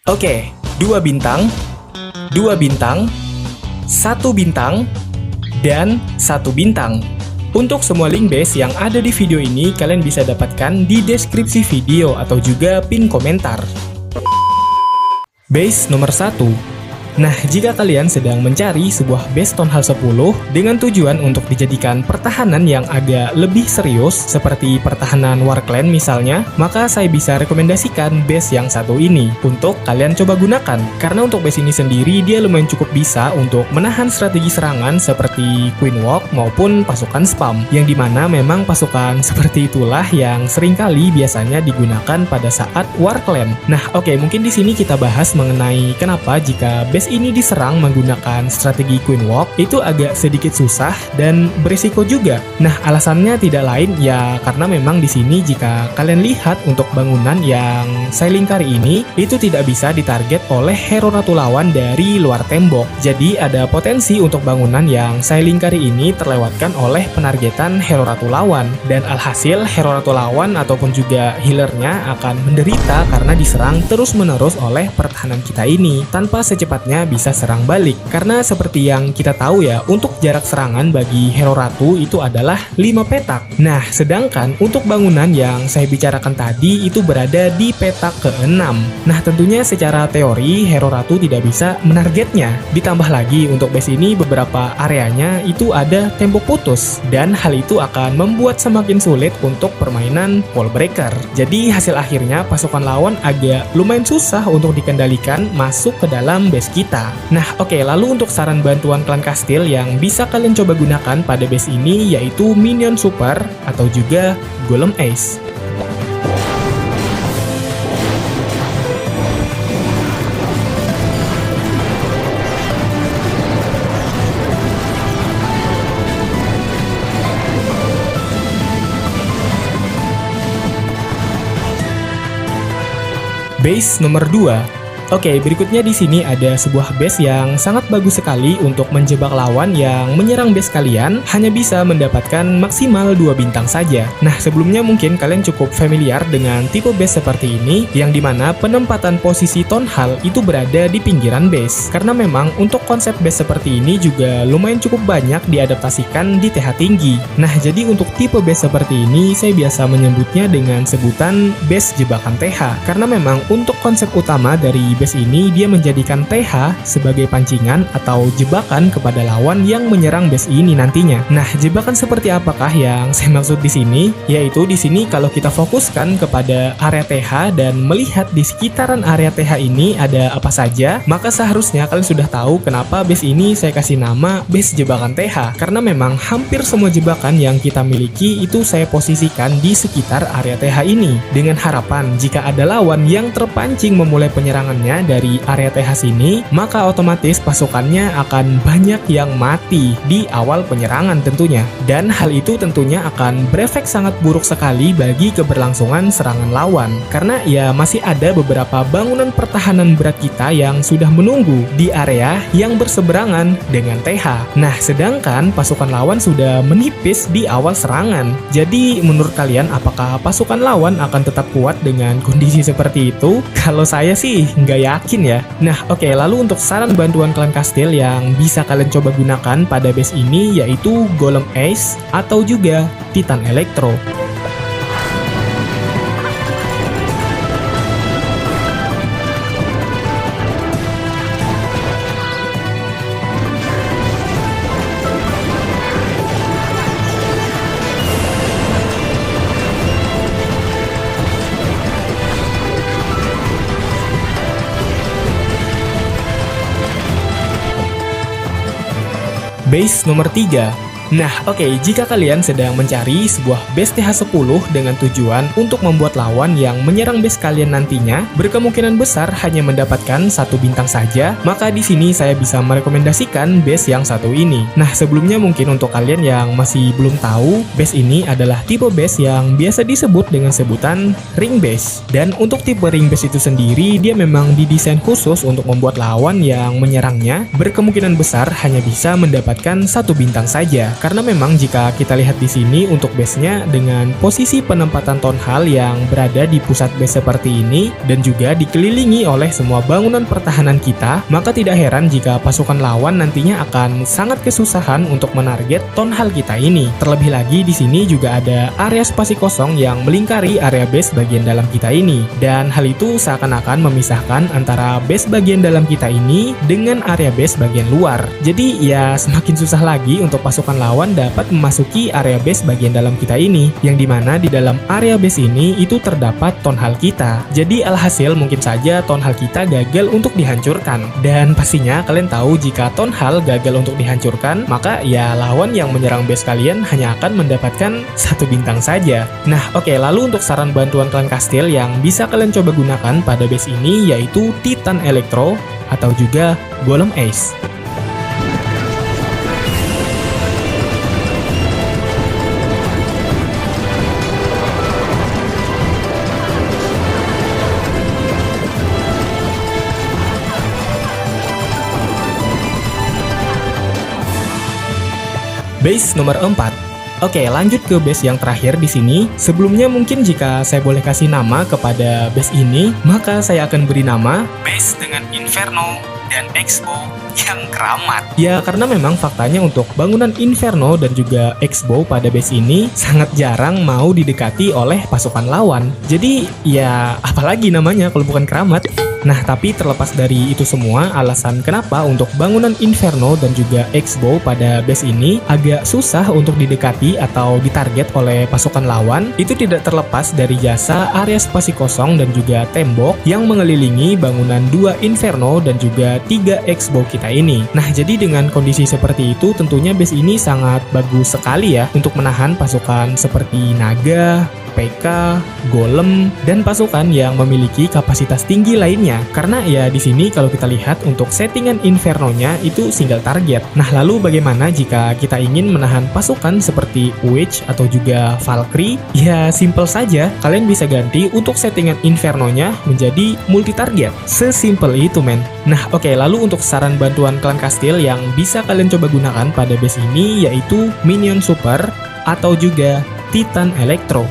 Oke, 2 bintang, 2 bintang, 1 bintang, dan 1 bintang. Untuk semua link base yang ada di video ini, kalian bisa dapatkan di deskripsi video atau juga pin komentar. Base nomor 1. Nah, jika kalian sedang mencari sebuah base Town Hall 10 dengan tujuan untuk dijadikan pertahanan yang agak lebih serius seperti pertahanan War Clan misalnya, maka saya bisa rekomendasikan base yang satu ini untuk kalian coba gunakan. Karena untuk base ini sendiri dia lumayan cukup bisa untuk menahan strategi serangan seperti Queen Walk maupun pasukan spam, yang dimana memang pasukan seperti itulah yang seringkali biasanya digunakan pada saat War Clan. Nah, oke, mungkin di sini kita bahas mengenai kenapa jika base ini diserang menggunakan strategi Queen Walk itu agak sedikit susah dan berisiko juga. Nah, alasannya tidak lain ya karena memang di sini jika kalian lihat untuk bangunan yang saya lingkari ini itu tidak bisa ditarget oleh hero ratu lawan dari luar tembok. Jadi ada potensi untuk bangunan yang saya lingkari ini terlewatkan oleh penargetan hero ratu lawan, dan alhasil hero ratu lawan ataupun juga healernya akan menderita karena diserang terus-menerus oleh pertahanan kita ini tanpa secepatnya bisa serang balik. Karena seperti yang kita tahu ya, untuk jarak serangan bagi hero ratu itu adalah 5 petak. Nah, sedangkan untuk bangunan yang saya bicarakan tadi itu berada di petak ke-6. Nah, tentunya secara teori hero ratu tidak bisa menargetnya. Ditambah lagi untuk base ini beberapa areanya itu ada tembok putus, dan hal itu akan membuat semakin sulit untuk permainan wall breaker. Jadi hasil akhirnya pasukan lawan agak lumayan susah untuk dikendalikan masuk ke dalam base kita. Nah, oke, lalu untuk saran bantuan klan kastil yang bisa kalian coba gunakan pada base ini yaitu minion super atau juga golem ace. Base nomor 2. Oke, berikutnya di sini ada sebuah base yang sangat bagus sekali untuk menjebak lawan yang menyerang base kalian hanya bisa mendapatkan maksimal 2 bintang saja. Nah, sebelumnya mungkin kalian cukup familiar dengan tipe base seperti ini, yang dimana penempatan posisi Town Hall itu berada di pinggiran base. Karena memang untuk konsep base seperti ini juga lumayan cukup banyak diadaptasikan di TH tinggi. Nah, jadi untuk tipe base seperti ini saya biasa menyebutnya dengan sebutan base jebakan TH. Karena memang untuk konsep utama dari base ini dia menjadikan TH sebagai pancingan atau jebakan kepada lawan yang menyerang base ini nantinya. Nah, jebakan seperti apakah yang saya maksud di sini? Yaitu di sini kalau kita fokuskan kepada area TH dan melihat di sekitaran area TH ini ada apa saja, maka seharusnya kalian sudah tahu kenapa base ini saya kasih nama base jebakan TH. Karena memang hampir semua jebakan yang kita miliki itu saya posisikan di sekitar area TH ini, dengan harapan jika ada lawan yang terpancing memulai penyerangannya dari area TH sini, maka otomatis pasukannya akan banyak yang mati di awal penyerangan tentunya. Dan hal itu tentunya akan berefek sangat buruk sekali bagi keberlangsungan serangan lawan. Karena ya masih ada beberapa bangunan pertahanan berat kita yang sudah menunggu di area yang berseberangan dengan TH. Nah, sedangkan pasukan lawan sudah menipis di awal serangan. Jadi menurut kalian apakah pasukan lawan akan tetap kuat dengan kondisi seperti itu? Kalau saya sih nggak yakin ya. Nah, oke, lalu untuk saran bantuan klan kastil yang bisa kalian coba gunakan pada base ini yaitu golem ace atau juga titan elektro. Base nomor 3. Nah, oke, jika kalian sedang mencari sebuah base TH10 dengan tujuan untuk membuat lawan yang menyerang base kalian nantinya berkemungkinan besar hanya mendapatkan 1 bintang saja, maka di sini saya bisa merekomendasikan base yang satu ini. Nah, sebelumnya mungkin untuk kalian yang masih belum tahu, base ini adalah tipe base yang biasa disebut dengan sebutan ring base. Dan untuk tipe ring base itu sendiri, dia memang didesain khusus untuk membuat lawan yang menyerangnya berkemungkinan besar hanya bisa mendapatkan 1 bintang saja. karena memang jika kita lihat di sini untuk base-nya dengan posisi penempatan Town Hall yang berada di pusat base seperti ini dan juga dikelilingi oleh semua bangunan pertahanan kita, maka tidak heran jika pasukan lawan nantinya akan sangat kesusahan untuk menarget Town Hall kita ini. Terlebih lagi di sini juga ada area spasi kosong yang melingkari area base bagian dalam kita ini, dan hal itu seakan-akan memisahkan antara base bagian dalam kita ini dengan area base bagian luar. Jadi ya semakin susah lagi untuk pasukan lawan dapat memasuki area base bagian dalam kita ini, yang dimana di dalam area base ini itu terdapat Town Hall kita. Jadi alhasil mungkin saja Town Hall kita gagal untuk dihancurkan. Dan pastinya kalian tahu jika Town Hall gagal untuk dihancurkan, maka ya lawan yang menyerang base kalian hanya akan mendapatkan 1 bintang saja. Nah oke, lalu untuk saran bantuan klan kastil yang bisa kalian coba gunakan pada base ini yaitu Titan Electro atau juga Golem Ace. Base nomor 4. Oke, lanjut ke base yang terakhir di sini. Sebelumnya mungkin jika saya boleh kasih nama kepada base ini, maka saya akan beri nama base dengan Inferno dan Expo yang keramat. Ya, karena memang faktanya untuk bangunan Inferno dan juga Expo pada base ini sangat jarang mau didekati oleh pasukan lawan. Jadi, ya apalagi namanya kalau bukan keramat. Nah, tapi terlepas dari itu semua, alasan kenapa untuk bangunan Inferno dan juga Expo pada base ini agak susah untuk didekati atau ditarget oleh pasukan lawan, itu tidak terlepas dari jasa area spasi kosong dan juga tembok yang mengelilingi bangunan 2 Inferno dan juga 3 Expo kita ini. Nah, jadi dengan kondisi seperti itu, tentunya base ini sangat bagus sekali ya untuk menahan pasukan seperti naga, PK, golem, dan pasukan yang memiliki kapasitas tinggi lainnya. Karena ya di sini kalau kita lihat untuk settingan Inferno-nya itu single target. Nah, lalu bagaimana jika kita ingin menahan pasukan seperti Witch atau juga Valkyrie? Ya simple saja, kalian bisa ganti untuk settingan Inferno-nya menjadi multi target. Sesimpel itu men. Nah oke, lalu untuk saran bantuan klan kastil yang bisa kalian coba gunakan pada base ini yaitu Minion Super atau juga Titan Electro.